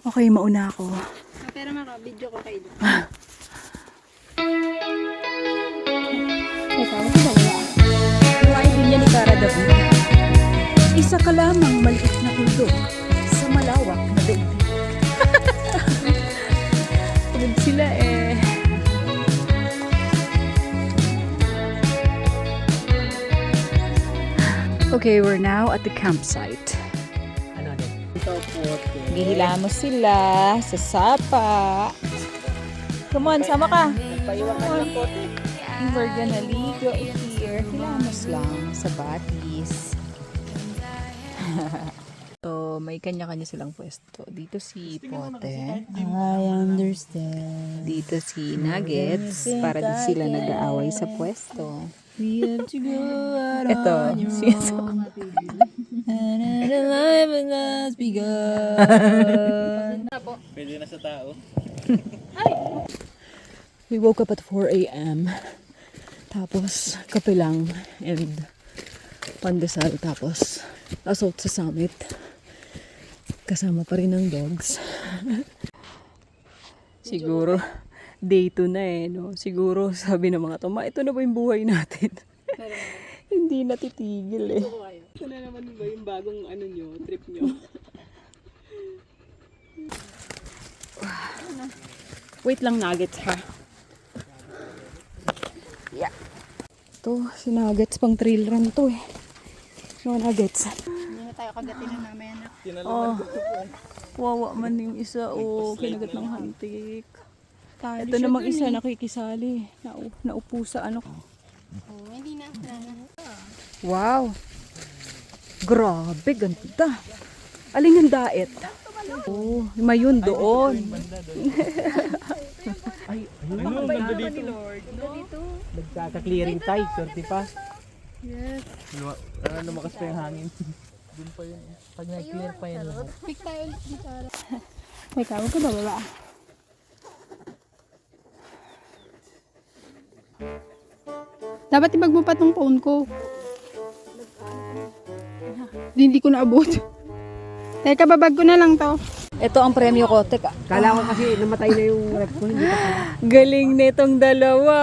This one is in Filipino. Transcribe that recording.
Okay, mauna ako. Pero maka-video ko kayo. Buhay din niya ni Cara David. Isa ka lamang maliit na tuldok sa malawak na daigdig. Pagod sila eh. Okay, we're now at the campsite. Ano din? Ito po. Gihilamos sila sa sapa. Come on, sama ka. Paiwakan lang po. We're gonna ligo here. Hilamos lang sa batis. So, may kanya-kanya silang pwesto. Dito si Pote. I understand. Dito si Nuggets. Para di sila nag-aaway sa pwesto. We have to go out Ito, on your si own. And the life has begun. Pwede na sa tao. We woke up at 4 a.m. Tapos, kape lang and pandesal. Tapos, assault sa summit. Kasama pa rin ng dogs. Siguro, day 2 na eh, no? Siguro, sabi ng mga toma, ito na ba yung buhay natin? Hindi natitigil eh. Ito na naman ba yung bagong ano nyo, trip nyo? Wait lang, Nuggets ha. Yeah. Ito, si Nuggets pang trail run to eh. No, Nuggets. Hindi na tayo kagatin na namin. Oh, wawa man yung isa. Oh, kinagat ng hantik. Ito namang isa nakikisali. Naupo sa ano. Oh, hindi na. Wow. Grabe, ganda. Aling ang daet? Oh, mayon doon. Ano, ganda dito. Nagkaka-clearing tayo, sorti pa. Yes. Lumakas pa yung hangin. Doon pa yun. Pag nag-clear pa yan lahat. Pick tayo ulit dito. May kawag ka ba baba? Dapat ibag mo pa tong phone ko. Hindi ko naabot. Teka, babag ko na lang to. Ito ang premyo ko. Teka. Kala ko kasi namatay na yung rep ko. Hindi pa pala. Galing nitong dalawa.